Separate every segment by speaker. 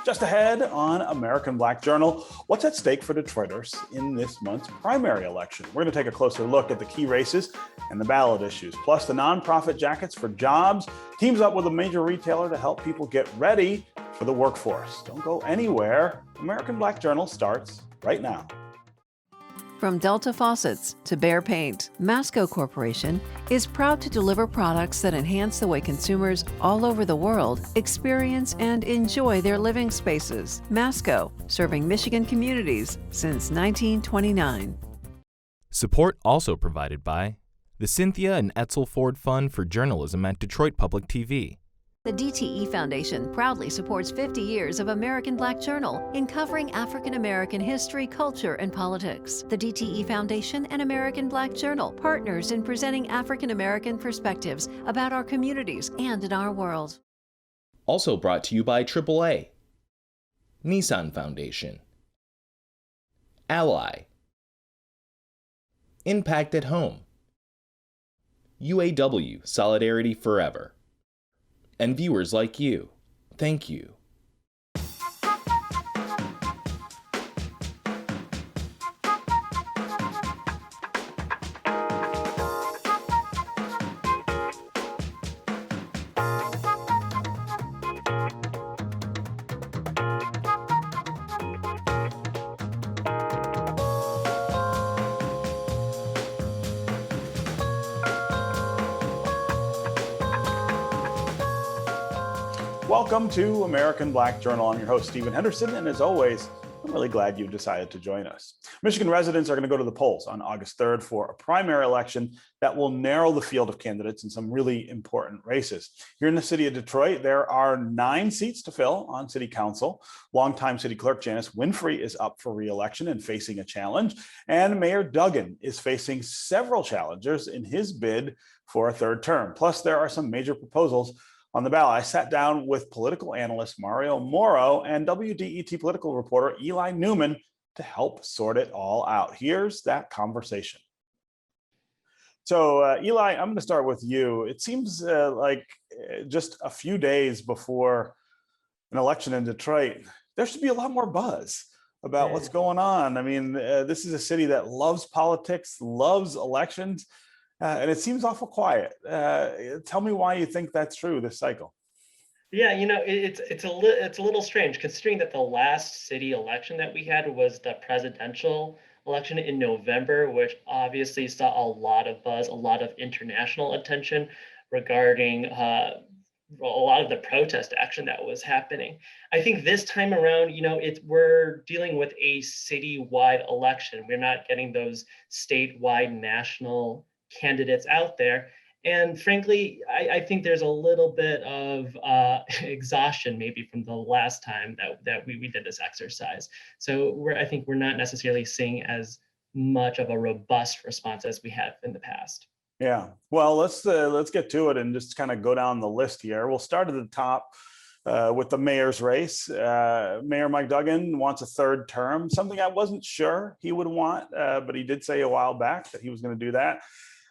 Speaker 1: Just ahead on American Black Journal, what's at stake for Detroiters in this month's primary election? We're going to take a closer look at the key races and the ballot issues, plus the nonprofit Jackets for Jobs teams up with a major retailer to help people get ready for the workforce. Don't go anywhere. American Black Journal starts right now.
Speaker 2: From Delta Faucets to Behr Paint, MASCO Corporation is proud to deliver products that enhance the way consumers all over the world experience and enjoy their living spaces. MASCO, serving Michigan communities since 1929.
Speaker 3: Support also provided by the Cynthia and Edsel Ford Fund for Journalism at Detroit Public TV.
Speaker 2: The DTE Foundation proudly supports 50 years of American Black Journal in covering African American history, culture, and politics. The DTE Foundation and American Black Journal, partners in presenting African American perspectives about our communities and in our world.
Speaker 3: Also brought to you by AAA, NISSAN Foundation, Ally, Impact at Home, UAW Solidarity Forever, and viewers like you. Thank you.
Speaker 1: Welcome to American Black Journal. I'm your host, Stephen Henderson, and as always, I'm really glad you've decided to join us. Michigan residents are going to go to the polls on August 3rd for a primary election that will narrow the field of candidates in some really important races. Here in the city of Detroit, there are 9 seats to fill on city council. Longtime city clerk Janice Winfrey is up for re-election and facing a challenge, and Mayor Duggan is facing several challengers in his bid for a third term. Plus, there are some major proposals on the ballot. I sat down with political analyst Mario Moro and WDET political reporter Eli Newman to help sort it all out. Here's that conversation. So Eli, I'm going to start with you. It seems like just a few days before an election in Detroit, there should be a lot more buzz about what's going on. I mean, this is a city that loves politics, loves elections. And it seems awful quiet. Tell me why you think that's true this cycle.
Speaker 4: Yeah, it's a little strange considering that the last city election that we had was the presidential election in November, which obviously saw a lot of buzz, a lot of international attention regarding a lot of the protest action that was happening. I think this time around, we're dealing with a citywide election. We're not getting those statewide, national candidates out there. And frankly, I think there's a little bit of exhaustion maybe from the last time that we did this exercise. So I think we're not necessarily seeing as much of a robust response as we have in the past.
Speaker 1: Yeah, well, let's get to it and just kind of go down the list here. We'll start at the top with the mayor's race. Mayor Mike Duggan wants a third term, something I wasn't sure he would want, but he did say a while back that he was going to do that.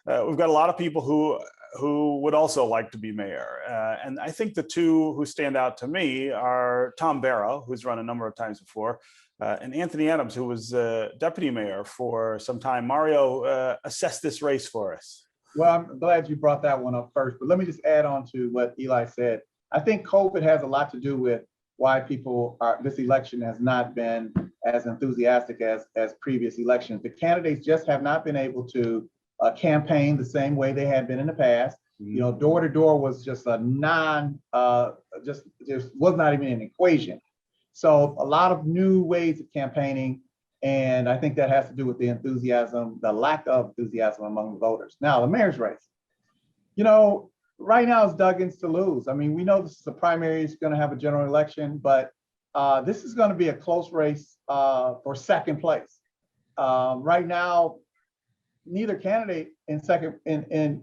Speaker 1: We've got a lot of people who would also like to be mayor. And I think the two who stand out to me are Tom Barrow, who's run a number of times before, and Anthony Adams, who was deputy mayor for some time. Mario, assess this race for us.
Speaker 5: Well, I'm glad you brought that one up first, but let me just add on to what Eli said. I think COVID has a lot to do with why this election has not been as enthusiastic as previous elections. The candidates just have not been able to campaign the same way they had been in the past. Door to door was just a just was not even an equation. So a lot of new ways of campaigning, and I think that has to do with the lack of enthusiasm among the voters. Now, the mayor's race. Right now it's Duggan's to lose. I mean, we know this is a primary, it's going to have a general election, but this is going to be a close race for second place. Right now, neither candidate in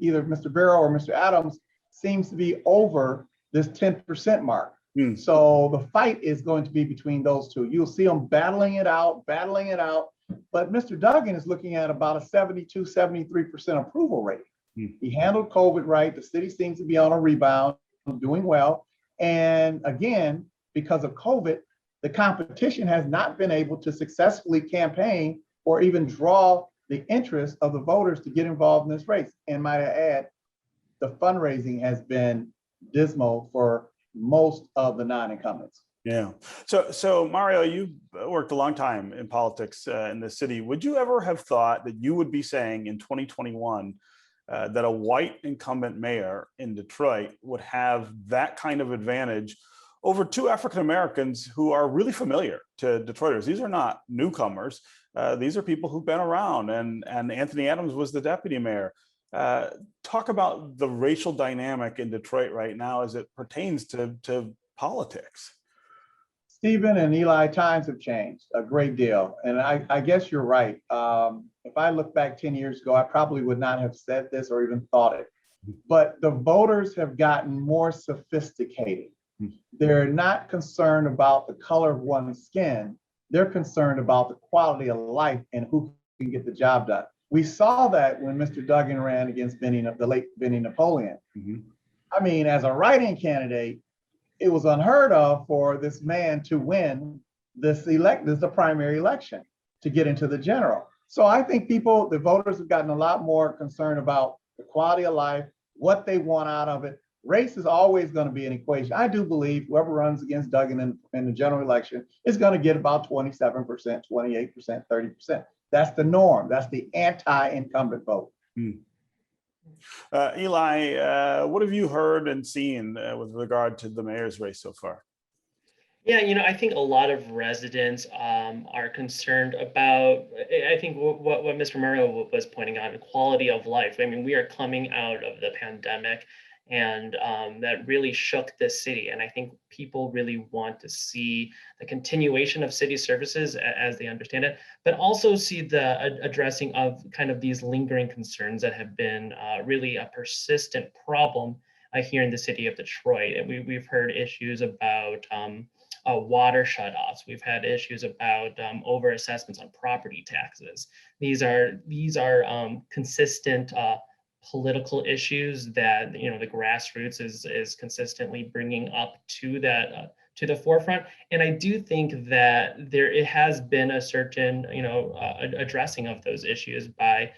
Speaker 5: either Mr. Barrow or Mr. Adams seems to be over this 10% mark. So the fight is going to be between those two. You'll see them battling it out. But Mr. Duggan is looking at about a 72, 73% approval rate. He handled COVID right. The city seems to be on a rebound, doing well. And again, because of COVID, the competition has not been able to successfully campaign or even draw the interest of the voters to get involved in this race. And might I add, the fundraising has been dismal for most of the non-incumbents.
Speaker 1: Yeah. So Mario, you worked a long time in politics in the city. Would you ever have thought that you would be saying in 2021 that a white incumbent mayor in Detroit would have that kind of advantage over two African Americans who are really familiar to Detroiters? These are not newcomers. These are people who've been around, and Anthony Adams was the deputy mayor. Talk about the racial dynamic in Detroit right now as it pertains to politics.
Speaker 5: Stephen and Eli, times have changed a great deal. And I guess you're right. If I look back 10 years ago, I probably would not have said this or even thought it. But the voters have gotten more sophisticated. They're not concerned about the color of one's skin. They're concerned about the quality of life and who can get the job done. We saw that when Mr. Duggan ran against the late Benny Napoleon. I mean, as a write-in candidate, it was unheard of for this man to win this the primary election to get into the general. So I think the voters have gotten a lot more concerned about the quality of life, what they want out of it. Race is always going to be an equation. I do believe whoever runs against Duggan in the general election is going to get about 27%, 28%, 30%. That's the norm. That's the anti-incumbent vote.
Speaker 1: Eli, what have you heard and seen with regard to the mayor's race so far?
Speaker 4: Yeah, I think a lot of residents are concerned about, I think what Mr. Mario was pointing out, the quality of life. I mean, we are coming out of the pandemic, and that really shook this city. And I think people really want to see the continuation of city services as they understand it, but also see the addressing of kind of these lingering concerns that have been really a persistent problem here in the city of Detroit. And we've heard issues about water shutoffs. We've had issues about over assessments on property taxes. These are consistent political issues that the grassroots is consistently bringing up to the forefront. And I do think that it has been a certain addressing of those issues by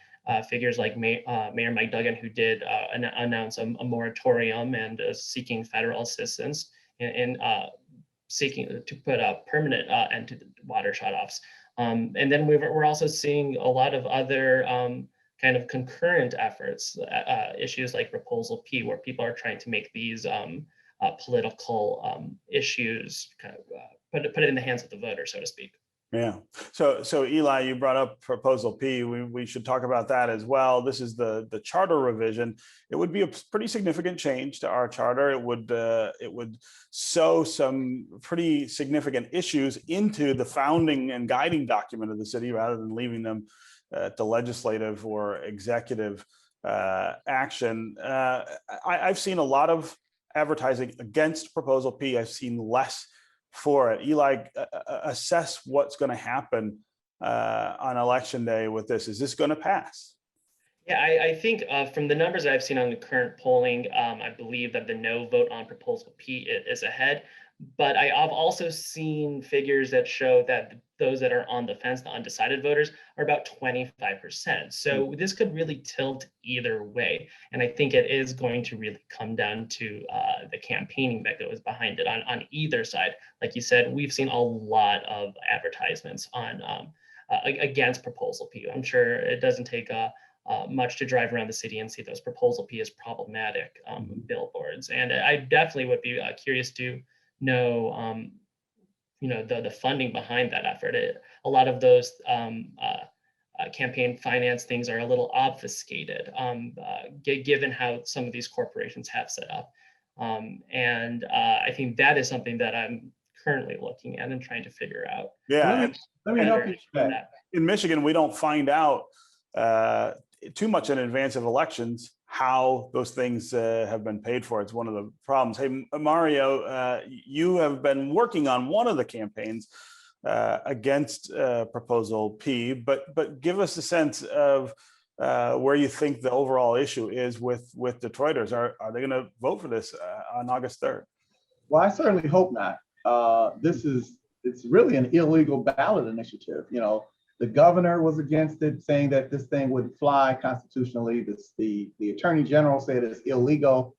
Speaker 4: figures like Mayor Mike Duggan, who did announce a moratorium and seeking federal assistance in seeking to put a permanent end to the water shutoffs. And then we're also seeing a lot of other kind of concurrent efforts, issues like Proposal P, where people are trying to make these political issues kind of put it in the hands of the voter, so to speak.
Speaker 1: Yeah. So Eli, you brought up Proposal P. We should talk about that as well. This is the charter revision. It would be a pretty significant change to our charter. It would sow some pretty significant issues into the founding and guiding document of the city, rather than leaving them at the legislative or executive action. I've seen a lot of advertising against Proposal P. I've seen less for it. Eli, assess what's going to happen on election day with this. Is this going to pass?
Speaker 4: Yeah, I think from the numbers I've seen on the current polling, I believe that the no vote on Proposal P is ahead. But I've also seen figures that show that those that are on the fence, the undecided voters, are about 25%. So this could really tilt either way. And I think it is going to really come down to the campaigning that goes behind it on either side. Like you said, we've seen a lot of advertisements on against Proposal P. I'm sure it doesn't take much to drive around the city and see those Proposal P as problematic billboards. And I definitely would be curious to know the funding behind that effort. A lot of those campaign finance things are a little obfuscated, given how some of these corporations have set up. And I think that is something that I'm currently looking at and trying to figure out.
Speaker 1: Yeah,
Speaker 5: let me help you with that.
Speaker 1: In Michigan, we don't find out too much in advance of elections how those things have been paid for. It's one of the problems. Hey, Mario, you have been working on one of the campaigns against Proposal P, but give us a sense of where you think the overall issue is with Detroiters. Are they going to vote for this on August 3rd?
Speaker 5: Well, I certainly hope not. This is it's really an illegal ballot initiative. You know, the governor was against it, saying that this thing wouldn't fly constitutionally. The attorney general said it's illegal.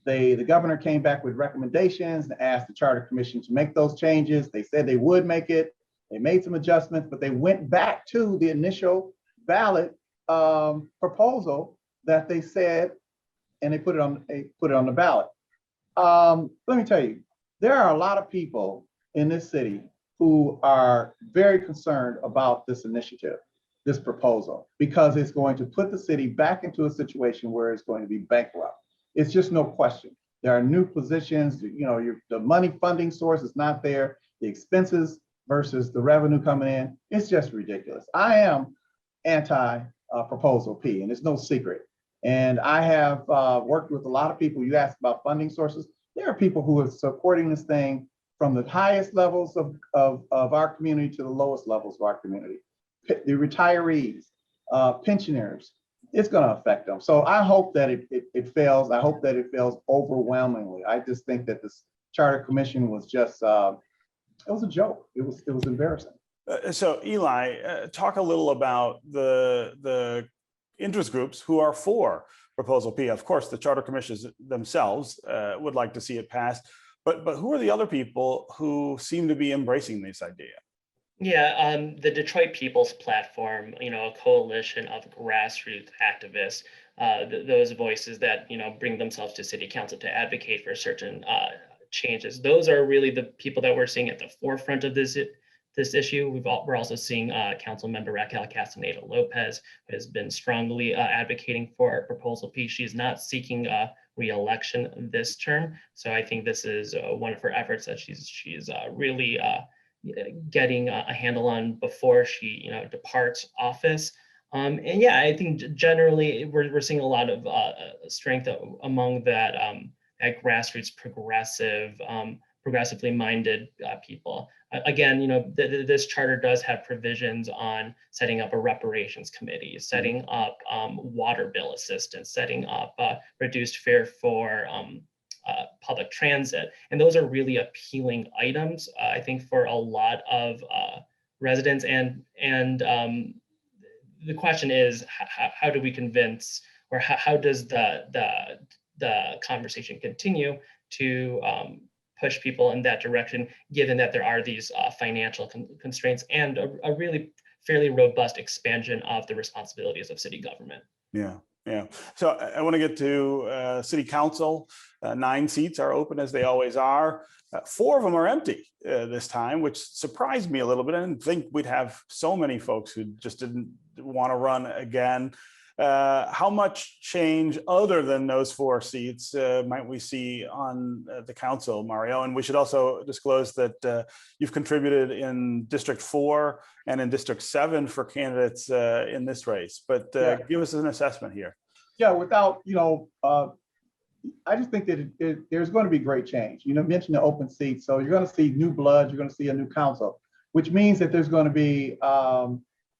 Speaker 5: The governor came back with recommendations and asked the Charter Commission to make those changes. They said they would make it. They made some adjustments, but they went back to the initial ballot proposal that they said, and they put it on the ballot. Let me tell you, there are a lot of people in this city who are very concerned about this initiative, this proposal, because it's going to put the city back into a situation where it's going to be bankrupt. It's just no question. There are new positions, you know, the money funding source is not there, the expenses versus the revenue coming in. It's just ridiculous. I am anti-proposal P, and it's no secret. And I have worked with a lot of people. You asked about funding sources. There are people who are supporting this thing from the highest levels of our community to the lowest levels of our community. The retirees, pensioners, it's going to affect them. So I hope that it fails. I hope that it fails overwhelmingly. I just think that this Charter Commission was just, it was a joke. It was embarrassing.
Speaker 1: So Eli, talk a little about the interest groups who are for Proposal P. Of course, the charter commissions themselves would like to see it passed, but who are the other people who seem to be embracing this idea?
Speaker 4: Yeah, the Detroit People's Platform, you know, a coalition of grassroots activists, those voices that, you know, bring themselves to city council to advocate for certain changes. Those are really the people that we're seeing at the forefront of this issue. We're also seeing Council Member Raquel Castaneda Lopez, who has been strongly advocating for Proposal P. She's not seeking re-election this term, so I think this is one of her efforts that she's really getting a handle on before she, you know, departs office. And yeah, I think generally we're seeing a lot of strength among that grassroots progressively minded people. Again, you know, this charter does have provisions on setting up a reparations committee, setting up water bill assistance, setting up reduced fare for public transit. And those are really appealing items, I think, for a lot of residents. And the question is, how do we convince, or how does the conversation continue to push people in that direction, given that there are these financial constraints and a really fairly robust expansion of the responsibilities of city government?
Speaker 1: Yeah. Yeah. So I want to get to city council. 9 seats are open, as they always are. 4 of them are empty this time, which surprised me a little bit. I didn't think we'd have so many folks who just didn't want to run again. How much change other than those 4 seats might we see on the council, Mario? And we should also disclose that you've contributed in District 4 and in District 7 for candidates in this race, but give us an assessment here.
Speaker 5: Yeah, without, you know, I just think that there's going to be great change. You know, mentioned the open seats, so you're going to see new blood, you're going to see a new council, which means that there's going to be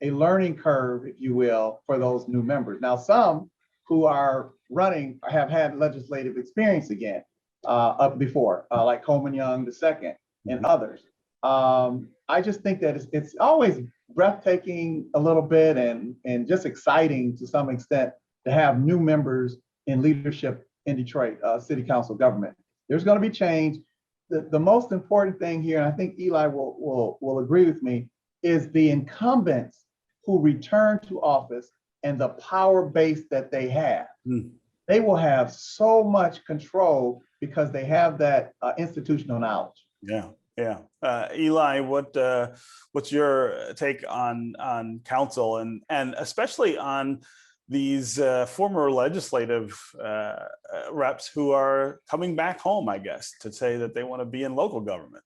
Speaker 5: a learning curve, if you will, for those new members. Now, some who are running have had legislative experience again up before, like Coleman Young II and others. I just think that it's always breathtaking a little bit and just exciting to some extent to have new members in leadership in Detroit City Council government. There's going to be change. The most important thing here, and I think Eli will agree with me, is the incumbents who return to office and the power base that they have. They will have so much control because they have that institutional knowledge.
Speaker 1: Yeah, yeah. Eli, what's your take on council and especially on these former legislative reps who are coming back home, I guess, to say that they want to be in local government?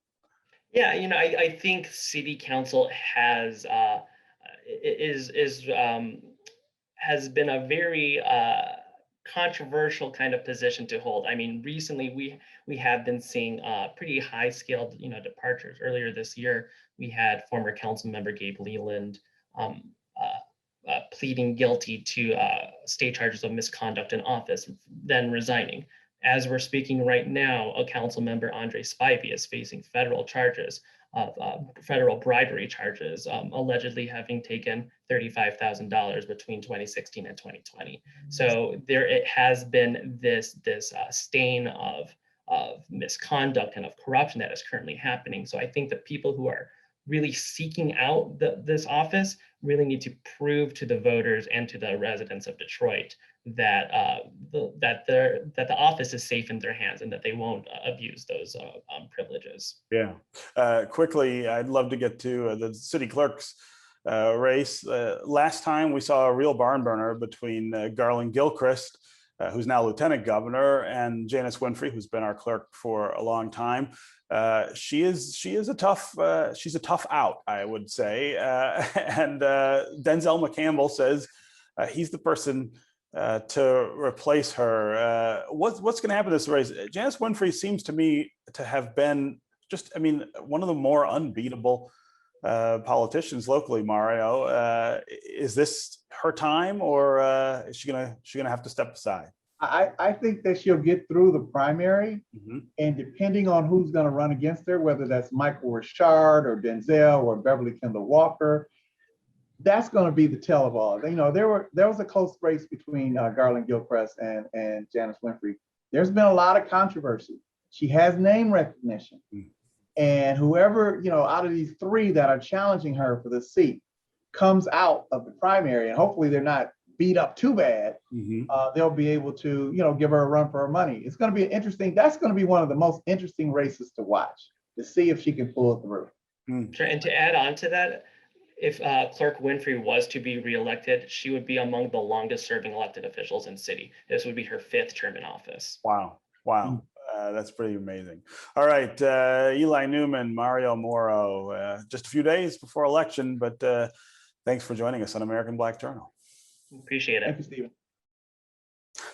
Speaker 4: Yeah, you know, I think city council has been a very controversial kind of position to hold. I mean, recently we have been seeing pretty high scaled, you know, departures. Earlier this year, we had former council member Gabe Leland pleading guilty to state charges of misconduct in office, then resigning. As we're speaking right now, a council member, Andre Spivey, is facing federal charges federal bribery charges, allegedly having taken $35,000 between 2016 and 2020. So it has been this stain of misconduct and of corruption that is currently happening. So I think the people who are really seeking out this office really need to prove to the voters and to the residents of Detroit that the office is safe in their hands and that they won't abuse those privileges.
Speaker 1: Yeah. Quickly, I'd love to get to the city clerk's race. Last time we saw a real barn burner between Garland Gilchrist, who's now lieutenant governor, and Janice Winfrey, who's been our clerk for a long time. She's a tough out, I would say. And Denzel McCampbell says he's the person to replace her. What's going to happen in this race? Janice Winfrey seems to me to have been one of the more unbeatable politicians locally. Mario, is this her time, or is she gonna have to step aside?
Speaker 5: I think that she'll get through the primary, and depending on who's going to run against her, whether that's Michael Richard or Denzel or Beverly Kendall Walker, that's going to be the tell of all. There was a close race between Garland Gilchrist and Janice Winfrey. There's been a lot of controversy. She has name recognition, and whoever out of these three that are challenging her for the seat comes out of the primary, and hopefully they're not beat up too bad, they'll be able to, give her a run for her money. It's going to be that's going to be one of the most interesting races to watch, to see if she can pull it through.
Speaker 4: Sure. And to add on to that, if Clerk Winfrey was to be reelected, she would be among the longest serving elected officials in city. This would be her 5th term in office.
Speaker 1: Wow. That's pretty amazing. All right, Eli Newman, Mario Moro, just a few days before election, but thanks for joining us on American Black Journal.
Speaker 4: Appreciate it.
Speaker 5: Thank you, Stephen.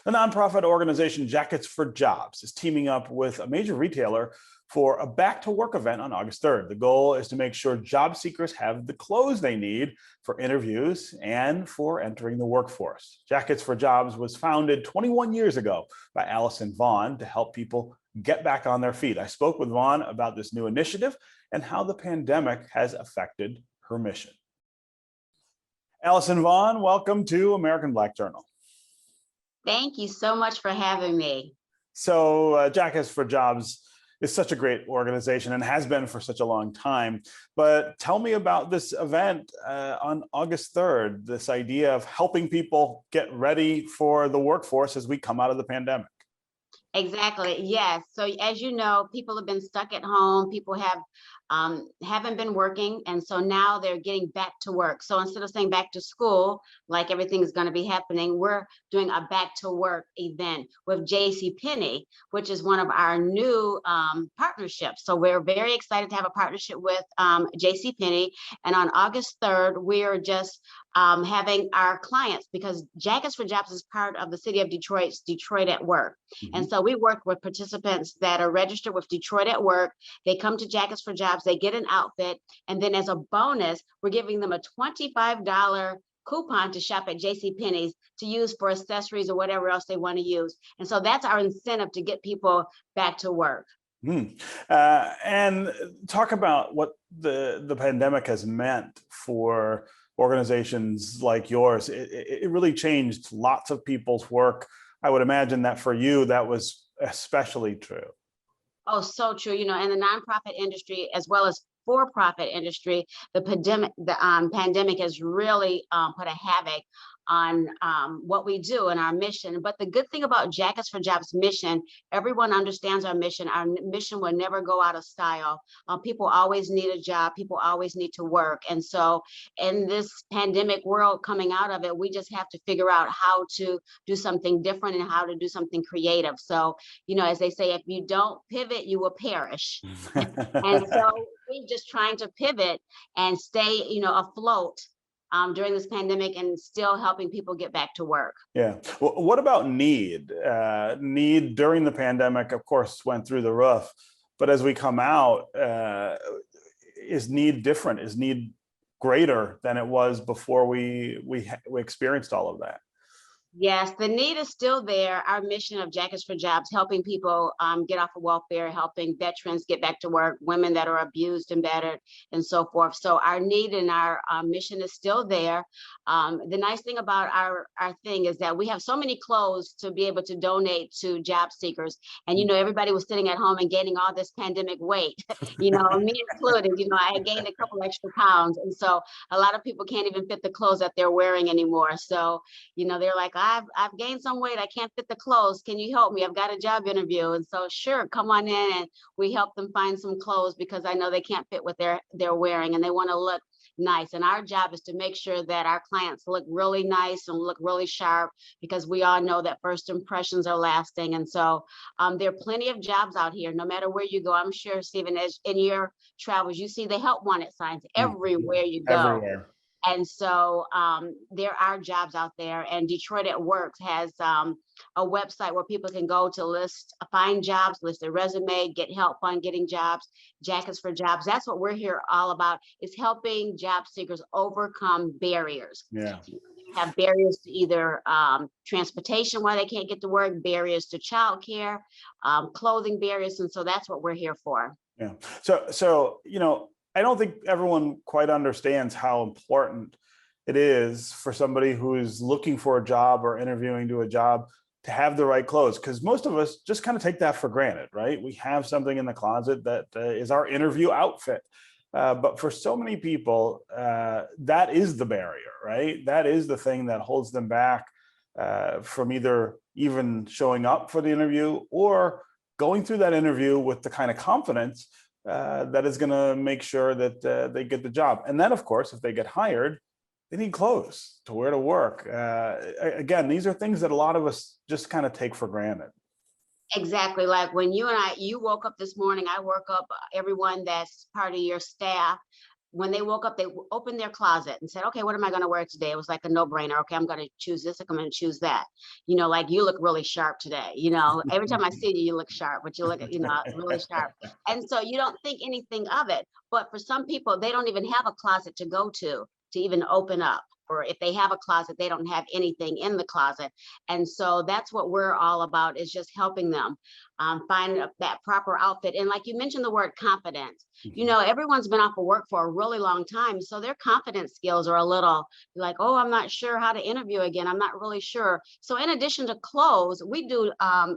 Speaker 1: The nonprofit organization Jackets for Jobs is teaming up with a major retailer for a back to work event on August 3rd. The goal is to make sure job seekers have the clothes they need for interviews and for entering the workforce. Jackets for Jobs was founded 21 years ago by Allison Vaughn to help people get back on their feet. I spoke with Vaughn about this new initiative and how the pandemic has affected her mission. Allison Vaughn, welcome to American Black Journal.
Speaker 6: Thank you so much for having me.
Speaker 1: So Jackets for Jobs is such a great organization and has been for such a long time. But tell me about this event on August 3rd, this idea of helping people get ready for the workforce as we come out of the pandemic.
Speaker 6: Exactly. Yes. So as you know, people have been stuck at home. People haven't been working. And so now they're getting back to work. So instead of saying back to school, like everything is going to be happening, we're doing a back to work event with JCPenney, which is one of our new partnerships. So we're very excited to have a partnership with JCPenney. And on August 3rd, we're just having our clients, because Jackets for Jobs is part of the city of Detroit's Detroit at Work. And so we work with participants that are registered with Detroit at Work. They come to Jackets for Jobs, they get an outfit, and then as a bonus, we're giving them a $25 coupon to shop at JCPenney's to use for accessories or whatever else they want to use. And so that's our incentive to get people back to work.
Speaker 1: And talk about what the pandemic has meant for organizations like yours. It really changed lots of people's work. I would imagine that for you, that was especially true.
Speaker 6: Oh, so true. In the nonprofit industry, as well as for-profit industry, the pandemic has really put a havoc on what we do and our mission. But the good thing about Jackets for Jobs mission, everyone understands our mission. Our mission will never go out of style. People always need a job. People always need to work. And so in this pandemic world coming out of it, we just have to figure out how to do something different and how to do something creative. So, as they say, if you don't pivot, you will perish. And so we're just trying to pivot and stay, afloat during this pandemic and still helping people get back to work.
Speaker 1: Yeah. Well, what about need? Need during the pandemic, of course, went through the roof. But as we come out, is need different? Is need greater than it was before we experienced all of that?
Speaker 6: Yes, the need is still there. Our mission of Jackets for Jobs, helping people get off of welfare, helping veterans get back to work, women that are abused and battered, and so forth. So our need and our mission is still there. The nice thing about our thing is that we have so many clothes to be able to donate to job seekers. And, everybody was sitting at home and gaining all this pandemic weight, me included. I had gained a couple extra pounds. And so a lot of people can't even fit the clothes that they're wearing anymore. So, they're like, I've gained some weight. I can't fit the clothes. Can you help me? I've got a job interview. And so sure, come on in, and we help them find some clothes because I know they can't fit what they're wearing and they want to look nice. And our job is to make sure that our clients look really nice and look really sharp, because we all know that first impressions are lasting. And so there are plenty of jobs out here, no matter where you go. I'm sure, Stephen, as in your travels, you see the help wanted signs everywhere you go.
Speaker 1: Everywhere.
Speaker 6: And so there are jobs out there, and Detroit at Work has a website where people can go to find jobs, list their resume, get help on getting jobs, Jackets for Jobs. That's what we're here all about, is helping job seekers overcome barriers.
Speaker 1: Yeah.
Speaker 6: Have barriers to either transportation while they can't get to work, barriers to childcare, clothing barriers. And so that's what we're here for.
Speaker 1: Yeah. So, I don't think everyone quite understands how important it is for somebody who is looking for a job or interviewing to a job to have the right clothes, because most of us just kind of take that for granted, right? We have something in the closet that is our interview outfit. But for so many people, that is the barrier, right? That is the thing that holds them back from either even showing up for the interview or going through that interview with the kind of confidence that is going to make sure that they get the job. And then, of course, if they get hired, they need clothes to wear to work. Again, these are things that a lot of us just kind of take for granted.
Speaker 6: Exactly. Like when you woke up this morning, I woke up, everyone that's part of your staff, when they woke up, they opened their closet and said, okay, what am I going to wear today? It was like a no-brainer. Okay, I'm going to choose this. I'm going to choose that. Like you look really sharp today. Every time I see you, you look sharp, but you look, really sharp. And so you don't think anything of it. But for some people, they don't even have a closet to go to even open up. Or if they have a closet, they don't have anything in the closet. And so that's what we're all about, is just helping them find that proper outfit. And like you mentioned the word confidence, everyone's been off of work for a really long time. So their confidence skills are a little like, oh, I'm not sure how to interview again. I'm not really sure. So in addition to clothes, we do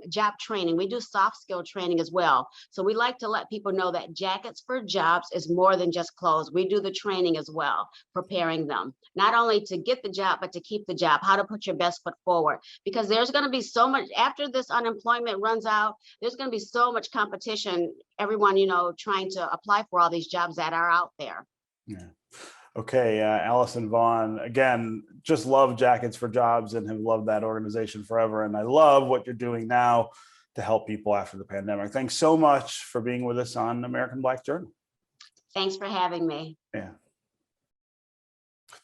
Speaker 6: job training. We do soft skill training as well. So we like to let people know that Jackets for Jobs is more than just clothes. We do the training as well, preparing them, not only to get the job, but to keep the job, how to put your best foot forward. Because there's going to be so much, after this unemployment runs out, there's going to be so much competition, everyone, trying to apply for all these jobs that are out there.
Speaker 1: Yeah. Okay, Allison Vaughn, again, just love Jackets for Jobs and have loved that organization forever. And I love what you're doing now to help people after the pandemic. Thanks so much for being with us on American Black Journal.
Speaker 6: Thanks for having me.
Speaker 1: Yeah.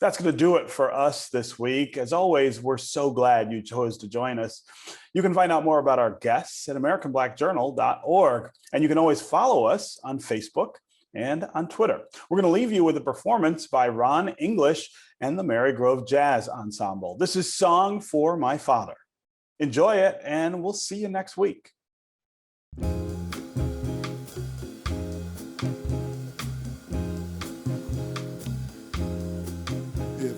Speaker 1: That's going to do it for us this week. As always, we're so glad you chose to join us. You can find out more about our guests at AmericanBlackJournal.org, and you can always follow us on Facebook and on Twitter. We're going to leave you with a performance by Ron English and the Marygrove Jazz Ensemble. This is Song for My Father. Enjoy it, and we'll see you next week.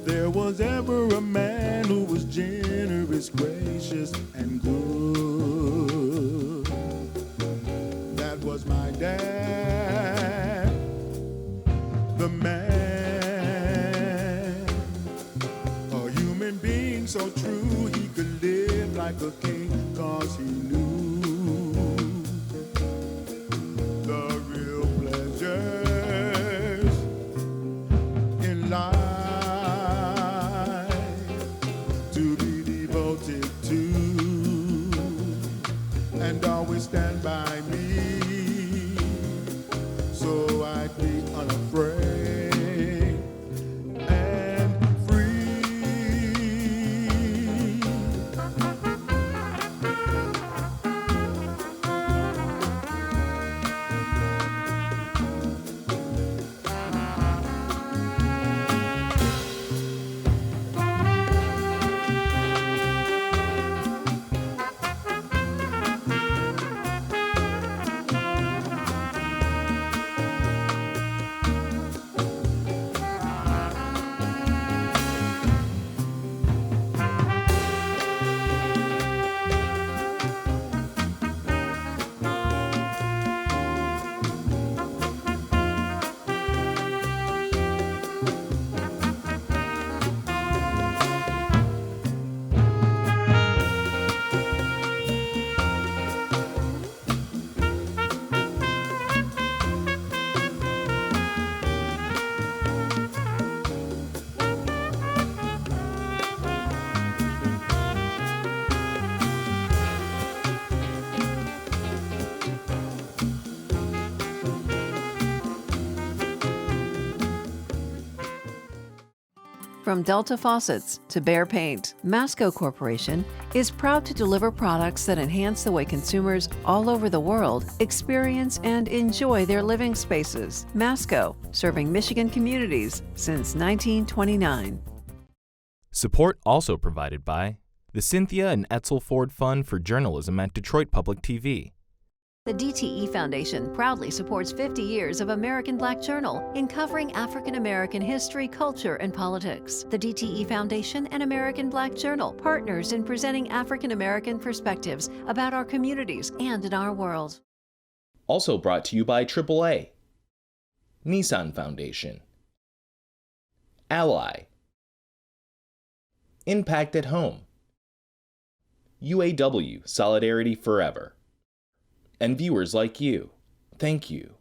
Speaker 7: There was ever a man who was generous, gracious, and good. That was my dad, the man. A human being so true, he could live like a king, 'cause he knew the real pleasures in life. And always stand by me, so I'd be unafraid and free.
Speaker 2: From Delta faucets to Behr paint, MASCO Corporation is proud to deliver products that enhance the way consumers all over the world experience and enjoy their living spaces. MASCO, serving Michigan communities since 1929.
Speaker 3: Support also provided by the Cynthia and Edsel Ford Fund for Journalism at Detroit Public TV.
Speaker 2: The DTE Foundation proudly supports 50 years of American Black Journal in covering African American history, culture, and politics. The DTE Foundation and American Black Journal partners in presenting African American perspectives about our communities and in our world.
Speaker 3: Also brought to you by AAA, NISSAN Foundation, Ally, Impact at Home, UAW Solidarity Forever, and viewers like you. Thank you.